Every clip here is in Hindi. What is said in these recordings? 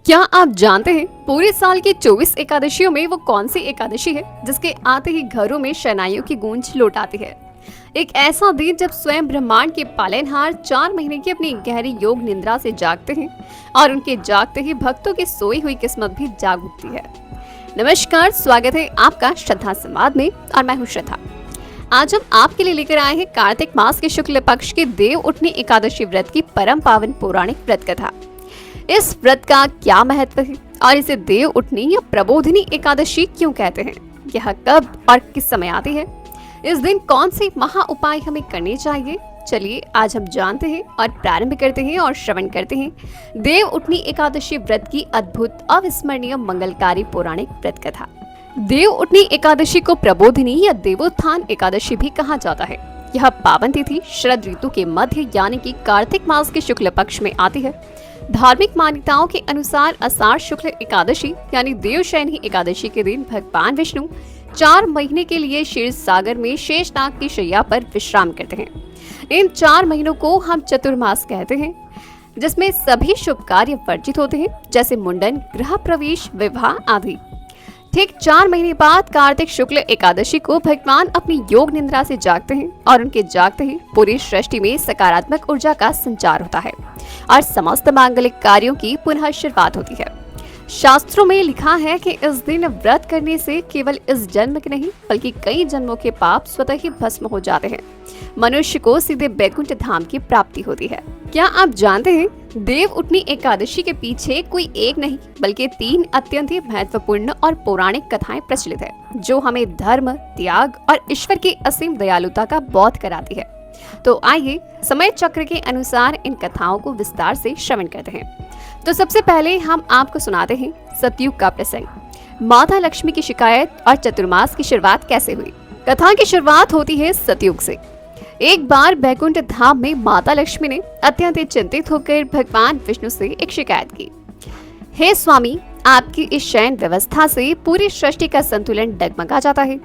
क्या आप जानते हैं पूरे साल की 24 एकादशियों में वो कौन सी एकादशी है जिसके आते ही घरों में शहनाइयों की गूंज लौट आती है। एक ऐसा दिन जब स्वयं ब्रह्मांड के पालनहार 4 महीने की अपनी गहरी योग निद्रा से जागते हैं और उनके जागते ही भक्तों की सोई हुई किस्मत भी जाग उठती है। नमस्कार, स्वागत है आपका श्रद्धा संवाद में और मैं हूँ श्रद्धा। आज हम आपके लिए लेकर आए हैं कार्तिक मास के शुक्ल पक्ष की देव उठनी एकादशी व्रत की परम पावन पौराणिक व्रत कथा। इस व्रत का क्या महत्व है और इसे देव उठनी या प्रबोधिनी एकादशी क्यों कहते हैं, यह कब और किस समय आती है, इस दिन कौन से महा उपाय हमें करने चाहिए, चलिए आज हम जानते हैं और प्रारंभ करते हैं और श्रवण करते हैं देव उठनी एकादशी व्रत की अद्भुत अविस्मरणीय मंगलकारी पौराणिक व्रत कथा। देव उठनी एकादशी को प्रबोधिनी या देवोत्थान एकादशी भी कहा जाता है। यह पावन तिथि शरद ऋतु के मध्य यानी कि कार्तिक मास के शुक्ल पक्ष में आती है। धार्मिक मान्यताओं के अनुसार आषाढ़ शुक्ल एकादशी यानी देवशयनी एकादशी के दिन भगवान विष्णु 4 महीने के लिए क्षीर सागर में शेषनाग की शैया पर विश्राम करते हैं। इन 4 महीनों को हम चतुर्मास कहते हैं, जिसमें सभी शुभ कार्य वर्जित होते हैं, जैसे मुंडन, गृह प्रवेश, विवाह आदि। ठीक 4 महीने बाद कार्तिक शुक्ल एकादशी को भगवान अपनी योग निद्रा से जागते हैं और उनके जागते ही पूरी सृष्टि में सकारात्मक ऊर्जा का संचार होता है और समस्त मांगलिक कार्यों की पुनः शुरुआत होती है। शास्त्रों में लिखा है कि इस दिन व्रत करने से केवल इस जन्म के नहीं बल्कि कई जन्मों के पाप स्वतः ही भस्म हो जाते हैं। मनुष्य को सीधे बैकुंठ धाम की प्राप्ति होती है। क्या आप जानते हैं देव उठनी एकादशी के पीछे कोई एक नहीं बल्कि 3 अत्यंत ही महत्वपूर्ण और पौराणिक कथाएं प्रचलित है, जो हमें धर्म, त्याग और ईश्वर की असीम दयालुता का बोध कराती है। तो आइए समय चक्र के अनुसार इन कथाओं को विस्तार से श्रवण करते हैं। तो सबसे पहले हम आपको सुनाते हैं सतयुग का प्रसंग। माता लक्ष्मी की शिकायत और चतुर्मास की शुरुआत कैसे हुई। कथा की शुरुआत होती है सतयुग से। एक बार बैकुंठ धाम में माता लक्ष्मी ने अत्यंत चिंतित होकर भगवान विष्णु से एक शिकायत की। हे स्वामी, आपकी इस शयन व्यवस्था से पूरी सृष्टि का संतुलन डगमगा जाता है।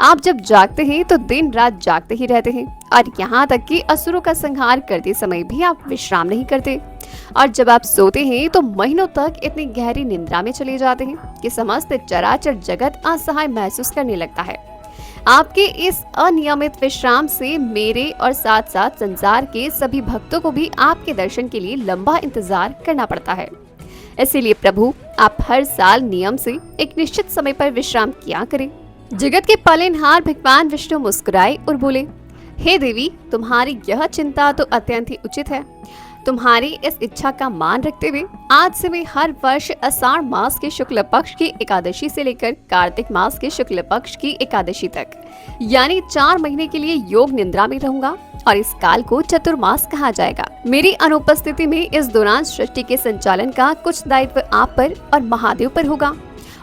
आप जब जागते हैं तो दिन रात जागते ही रहते हैं और यहाँ तक कि असुरों का संहार करते समय भी आप विश्राम नहीं करते, और जब आप सोते हैं तो महीनों तक इतनी गहरी निद्रा में चले जाते हैं कि समस्त चराचर जगत असहाय महसूस करने लगता है। आपके इस अनियमित विश्राम से मेरे और साथ साथ संसार के सभी भक्तों को भी आपके दर्शन के लिए लंबा इंतजार करना पड़ता है। इसीलिए प्रभु, आप हर साल नियम से एक निश्चित समय पर विश्राम किया करें। जगत के पालनहार भगवान विष्णु मुस्कुराए और बोले, हे देवी, तुम्हारी यह चिंता तो अत्यंत ही उचित है। तुम्हारी इस इच्छा का मान रखते हुए आज से मैं हर वर्ष आषाढ़ मास के शुक्ल पक्ष की एकादशी से लेकर कार्तिक मास के शुक्ल पक्ष की एकादशी तक यानी 4 महीने के लिए योग निद्रा में रहूंगा और इस काल को चतुर्मास कहा जाएगा। मेरी अनुपस्थिति में इस दौरान सृष्टि के संचालन का कुछ दायित्व आप पर और महादेव पर होगा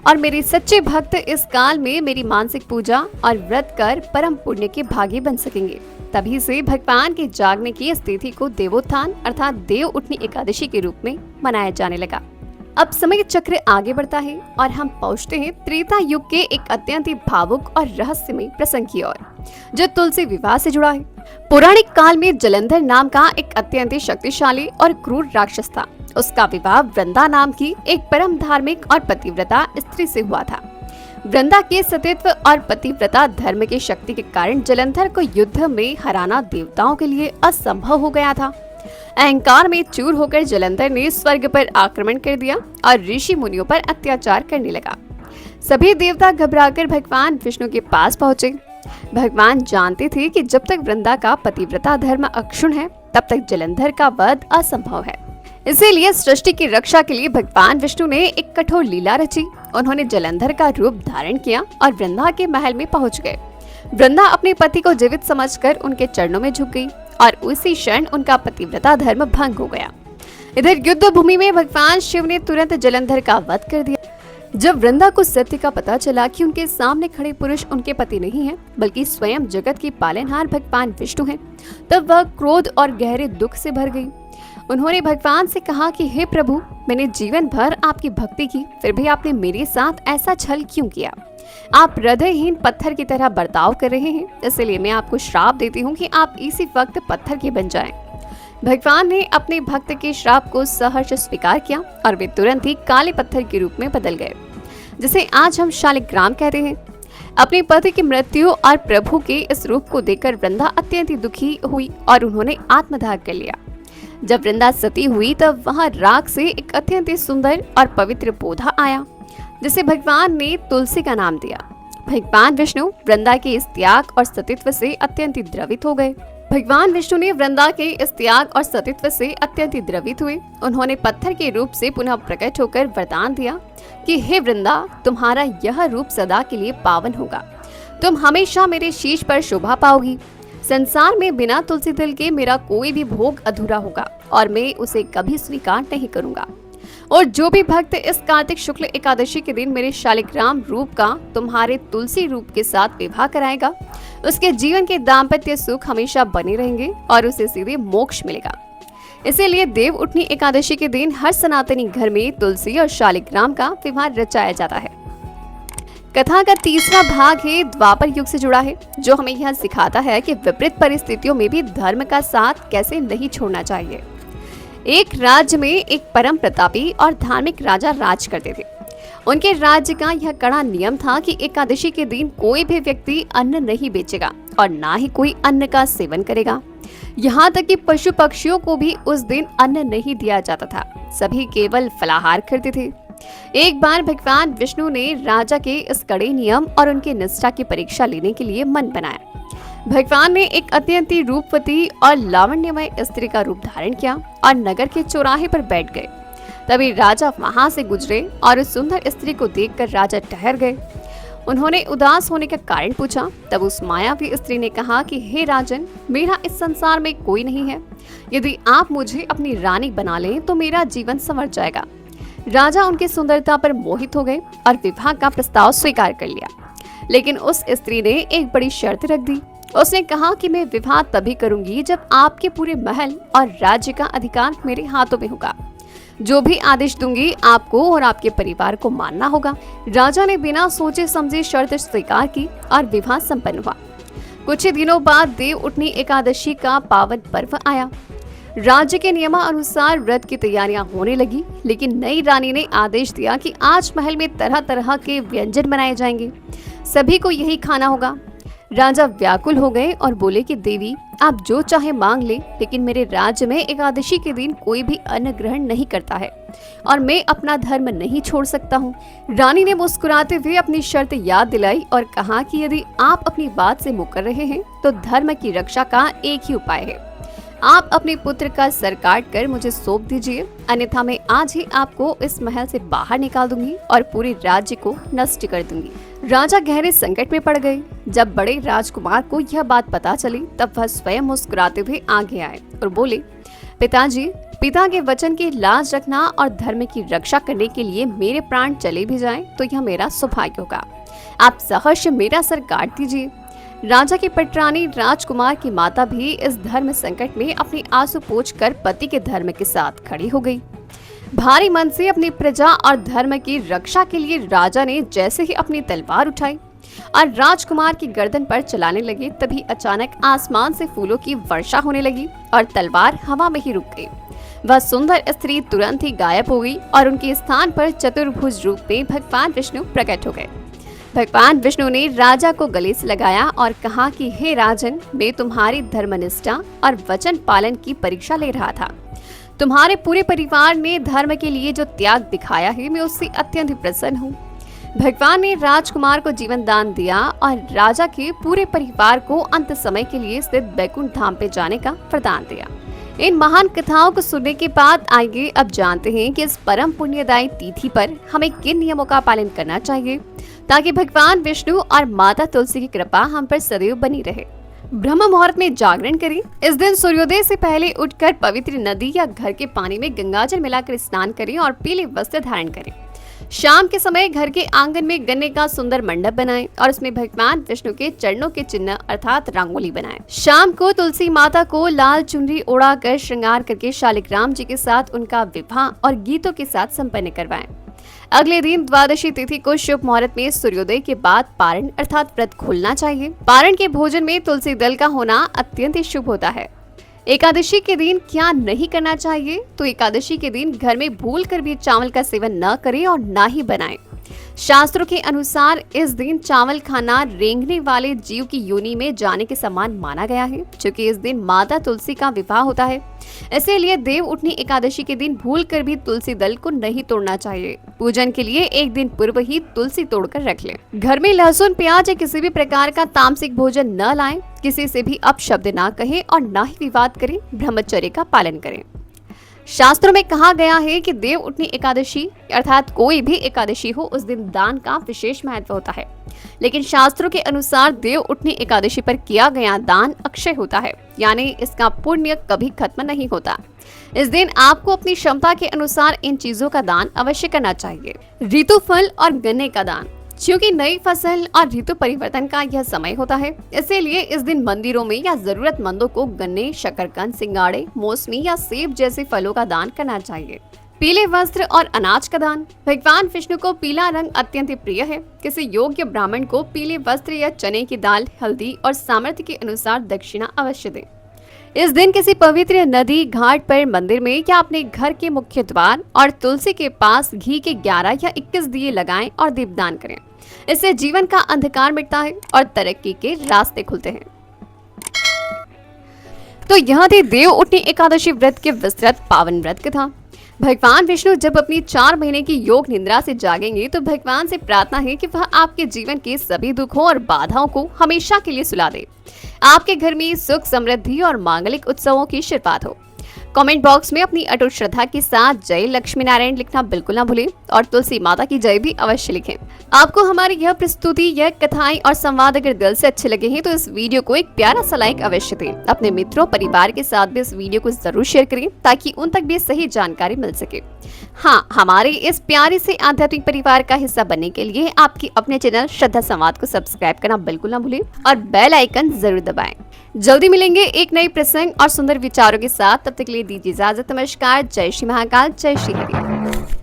और मेरे सच्चे भक्त इस काल में मेरी मानसिक पूजा और व्रत कर परम पुण्य के भागी बन सकेंगे। तभी से भगवान के जागने की स्थिति को देवोत्थान अर्थात देव उठनी एकादशी के रूप में मनाया जाने लगा। अब समय चक्र आगे बढ़ता है और हम पहुंचते हैं त्रेता युग के एक अत्यंत ही भावुक और रहस्यमय प्रसंग की ओर, जो तुलसी विवाह से जुड़ा है। पौराणिक काल में जलंधर नाम का एक अत्यंत शक्तिशाली और क्रूर राक्षस था। उसका विवाह वृंदा नाम की एक परम धार्मिक और पतिव्रता स्त्री से हुआ था। वृंदा के सतीत्व और पतिव्रता धर्म की शक्ति के कारण जलंधर को युद्ध में हराना देवताओं के लिए असंभव हो गया था। अहंकार में चूर होकर जलंधर ने स्वर्ग पर आक्रमण कर दिया और ऋषि मुनियों पर अत्याचार करने लगा। सभी देवता घबराकर भगवान विष्णु के पास पहुंचे। भगवान जानते थे कि जब तक वृंदा का पतिव्रता धर्म अक्षुण्ण है तब तक जलंधर का वध असंभव है। इसीलिए सृष्टि की रक्षा के लिए भगवान विष्णु ने एक कठोर लीला रची। उन्होंने जलंधर का रूप धारण किया और वृंदा के महल में पहुंच गए। वृंदा अपने पति को जीवित समझकर उनके चरणों में झुक गई और उसी क्षण उनका पतिव्रता धर्म भंग हो गया। इधर युद्ध भूमि में भगवान शिव ने तुरंत जलंधर का वध कर दिया। जब वृंदा को सत्य का पता चला कि उनके सामने खड़े पुरुष उनके पति नहीं हैं, बल्कि स्वयं जगत की पालनहार भगवान विष्णु हैं, तब वह क्रोध और गहरे दुख से भर गई। उन्होंने भगवान से कहा कि हे प्रभु, मैंने जीवन भर आपकी भक्ति की, फिर भी आपने मेरे साथ ऐसा छल क्यों किया? आप हृदयहीन पत्थर की तरह बर्ताव कर रहे हैं, इसलिए मैं आपको श्राप देती हूँ कि आप इसी वक्त पत्थर के बन जाएं। भगवान ने अपने भक्त के श्राप को सहर्ष स्वीकार किया और वे तुरंत ही काले पत्थर के रूप में बदल गए, जिसे आज हम शालिग्राम कहते हैं। अपने पति की मृत्यु और प्रभु के इस रूप को देखकर वृंदा अत्यंत ही दुखी हुई और उन्होंने आत्मदाह कर लिया। जब वृंदा सती हुई तब वहां राख से एक अत्यंत ही सुंदर और पवित्र पौधा आया, जिसे भगवान ने तुलसी का नाम दिया। भगवान विष्णु वृंदा के इस त्याग और सतीत्व से अत्यंत ही द्रवित हो गए। भगवान विष्णु ने वृंदा के इस त्याग और सतीत्व से अत्यंत ही द्रवित हुए। उन्होंने पत्थर के रूप से पुनः प्रकट होकर वरदान दिया कि हे वृंदा, तुम्हारा यह रूप सदा के लिए पावन होगा। तुम हमेशा मेरे शीश पर शोभा पाओगी। संसार में बिना तुलसी दल के मेरा कोई भी भोग अधूरा होगा और मैं उसे कभी स्वीकार नहीं करूंगा। और जो भी भक्त इस कार्तिक शुक्ल एकादशी के दिन मेरे शालिग्राम रूप का तुम्हारे तुलसी रूप के साथ विवाह कराएगा, उसके जीवन के दाम्पत्य सुख हमेशा बने रहेंगे और उसे सीधे मोक्ष मिलेगा। इसीलिए देव उठनी एकादशी के दिन हर सनातनी घर में तुलसी और शालिग्राम का विवाह रचाया जाता है। कथा का तीसरा भाग है द्वापर युग से जुड़ा है, जो हमें यह सिखाता है कि विपरीत परिस्थितियों में भी धर्म का साथ कैसे नहीं छोड़ना चाहिए। एक राज्य में एक परम प्रतापी और धार्मिक राजा राज करते थे। उनके राज्य का यह कड़ा नियम था कि एकादशी के दिन कोई भी व्यक्ति अन्न नहीं बेचेगा और ना ही कोई अन्न का सेवन करेगा। यहाँ तक कि पशु पक्षियों को भी उस दिन अन्न नहीं दिया जाता था। सभी केवल फलाहार करते थे। एक बार भगवान विष्णु ने राजा के इस कड़े नियम और उनकी निष्ठा की परीक्षा लेने के लिए मन बनाया। भगवान ने एक अत्यंत रूपवती और लावण्यमय स्त्री का रूप धारण किया और नगर के चौराहे पर बैठ गए। तभी राजा वहां से गुजरे और उस सुंदर स्त्री को देखकर राजा ठहर गए। उन्होंने उदास होने का कारण पूछा। तब उस मायावी स्त्री ने कहा कि हे राजन, मेरा इस संसार में कोई नहीं है। यदि आप मुझे अपनी रानी बना लें तो मेरा जीवन संवर जाएगा। राजा उनकी सुंदरता पर मोहित हो गए और विवाह का प्रस्ताव स्वीकार कर लिया। लेकिन उस स्त्री ने एक बड़ी शर्त रख दी। उसने कहा कि मैं विवाह तभी करूंगी जब आपके पूरे महल और राज्य का अधिकार मेरे हाथों में होगा। जो भी आदेश दूंगी आपको और आपके परिवार को मानना होगा। राजा ने बिना सोचे समझे शर्त स्वीकार की और विवाह संपन्न हुआ। कुछ ही दिनों बाद देव उठनी एकादशी का पावन पर्व आया। राज्य के नियमानुसार व्रत की तैयारियां होने लगी, लेकिन नई रानी ने आदेश दिया कि आज महल में तरह तरह के व्यंजन बनाए जाएंगे, सभी को यही खाना होगा। राजा व्याकुल हो गए और बोले कि देवी, आप जो चाहे मांग ले, लेकिन मेरे राज्य में एकादशी के दिन कोई भी अन्न ग्रहण नहीं करता है और मैं अपना धर्म नहीं छोड़ सकता हूँ। रानी ने मुस्कुराते हुए अपनी शर्त याद दिलाई और कहा कि यदि आप अपनी बात से मुकर रहे हैं तो धर्म की रक्षा का एक ही उपाय है। आप अपने पुत्र का सर काट कर मुझे सौंप दीजिए, अन्यथा मैं आज ही आपको इस महल से बाहर निकाल दूंगी और पूरे राज्य को नष्ट कर दूंगी। राजा गहरे संकट में पड़ गए। जब बड़े राजकुमार को यह बात पता चली तब वह स्वयं मुस्कुराते हुए आगे आए और बोले, पिताजी, पिता के वचन की लाज रखना और धर्म की रक्षा करने के लिए मेरे प्राण चले भी जाएं तो यह मेरा सौभाग्य होगा। आप सहर्ष मेरा सर काट दीजिए। राजा की पटरानी राजकुमार की माता भी इस धर्म संकट में अपनी आंसू पोंछकर पति के धर्म के साथ खड़ी हो गई। भारी मन से अपनी प्रजा और धर्म की रक्षा के लिए राजा ने जैसे ही अपनी तलवार उठाई और राजकुमार की गर्दन पर चलाने लगे, तभी अचानक आसमान से फूलों की वर्षा होने लगी और तलवार हवा में ही रुक गई। वह सुंदर स्त्री तुरंत ही गायब हो गई और उनके स्थान पर चतुर्भुज रूप में भगवान विष्णु प्रकट हो गए। भगवान विष्णु ने राजा को गले से लगाया और कहा कि हे राजन, मैं तुम्हारी धर्मनिष्ठा और वचन पालन की परीक्षा ले रहा था। तुम्हारे पूरे परिवार ने धर्म के लिए जो त्याग दिखाया है, मैं उससे अत्यंत प्रसन्न हूँ। भगवान ने राजकुमार को जीवन दान दिया और राजा के पूरे परिवार को अंत समय के लिए स्थित बैकुंठ धाम पे जाने का वरदान दिया। इन महान कथाओं को सुनने के बाद आइए अब जानते हैं कि इस परम पुण्यदायी तिथि पर हमें किन नियमों का पालन करना चाहिए ताकि भगवान विष्णु और माता तुलसी की कृपा हम पर सदैव बनी रहे। ब्रह्म मुहूर्त में जागरण करें। इस दिन सूर्योदय से पहले उठकर पवित्र नदी या घर के पानी में गंगाजल मिलाकर स्नान करें और पीले वस्त्र धारण करें। शाम के समय घर के आंगन में गन्ने का सुंदर मंडप बनाएं और उसमें भगवान विष्णु के चरणों के चिन्ह अर्थात रंगोली बनाएं। शाम को तुलसी माता को लाल चुनरी ओढ़ाकर श्रृंगार करके शालिग्राम जी के साथ उनका विवाह और गीतों के साथ संपन्न करवाएं। अगले दिन द्वादशी तिथि को शुभ मुहूर्त में सूर्योदय के बाद पारण अर्थात व्रत खोलना चाहिए। पारण के भोजन में तुलसी दल का होना अत्यंत शुभ होता है। एकादशी के दिन क्या नहीं करना चाहिए, तो एकादशी के दिन घर में भूल कर भी चावल का सेवन न करें और न ही बनाएं। शास्त्रों के अनुसार इस दिन चावल खाना रेंगने वाले जीव की योनि में जाने के समान माना गया है, क्योंकि इस दिन माता तुलसी का विवाह होता है। इसीलिए देव उठनी एकादशी के दिन भूल कर भी तुलसी दल को नहीं तोड़ना चाहिए। पूजन के लिए एक दिन पूर्व ही तुलसी तोड़कर रख लें। घर में लहसुन, प्याज या किसी भी प्रकार का तामसिक भोजन न लाएं। किसी से भी अपशब्द ना कहें और न ही विवाद करें। ब्रह्मचर्य का पालन करें। शास्त्रों में कहा गया है कि देव उठनी एकादशी अर्थात कोई भी एकादशी हो, उस दिन दान का विशेष महत्व होता है। लेकिन शास्त्रों के अनुसार देव उठनी एकादशी पर किया गया दान अक्षय होता है, यानी इसका पुण्य कभी खत्म नहीं होता। इस दिन आपको अपनी क्षमता के अनुसार इन चीजों का दान अवश्य करना चाहिए। ऋतु फल और गन्ने का दान, क्योंकि नई फसल और ऋतु परिवर्तन का यह समय होता है, इसीलिए इस दिन मंदिरों में या जरूरतमंदों को गन्ने, शकरकंद, सिंगाड़े, मौसमी या सेब जैसे फलों का दान करना चाहिए। पीले वस्त्र और अनाज का दान, भगवान विष्णु को पीला रंग अत्यंत प्रिय है। किसी योग्य ब्राह्मण को पीले वस्त्र या चने की दाल, हल्दी और सामर्थ्य के अनुसार दक्षिणा अवश्य दें। इस दिन किसी पवित्र नदी, घाट पर, मंदिर में या अपने घर के मुख्य द्वार और तुलसी के पास घी के 11 या 21 दिए लगाएं और दीपदान करें। इससे जीवन का अंधकार मिटता है और तरक्की के रास्ते खुलते हैं। तो यह थी देव उठनी एकादशी व्रत के विस्तृत पावन व्रत कथा। भगवान विष्णु जब अपनी 4 महीने की योग निद्रा से जागेंगे तो भगवान से प्रार्थना है कि वह आपके जीवन के सभी दुखों और बाधाओं को हमेशा के लिए सुला दे। आपके घर में सुख, समृद्धि और मांगलिक उत्सवों की शुरुआत हो। कमेंट बॉक्स में अपनी अटूट श्रद्धा के साथ जय लक्ष्मी नारायण लिखना बिल्कुल ना भूलें और तुलसी माता की जय भी अवश्य लिखें। आपको हमारी यह प्रस्तुति, यह कथाएं और संवाद अगर दिल से अच्छे लगे हैं तो इस वीडियो को एक प्यारा सा लाइक अवश्य दें। अपने मित्रों, परिवार के साथ भी इस वीडियो को जरूर शेयर करें ताकि उन तक भी सही जानकारी मिल सके। हाँ, हमारे इस प्यारे से आध्यात्मिक परिवार का हिस्सा बनने के लिए आपकी अपने चैनल श्रद्धा संवाद को सब्सक्राइब करना बिल्कुल ना भूलें और बेल आइकन जरूर दबाएं। जल्दी मिलेंगे एक नए प्रसंग और सुंदर विचारों के साथ। तब तक के लिए दीजिए इजाजत। नमस्कार। जय श्री महाकाल, जय श्री हरि।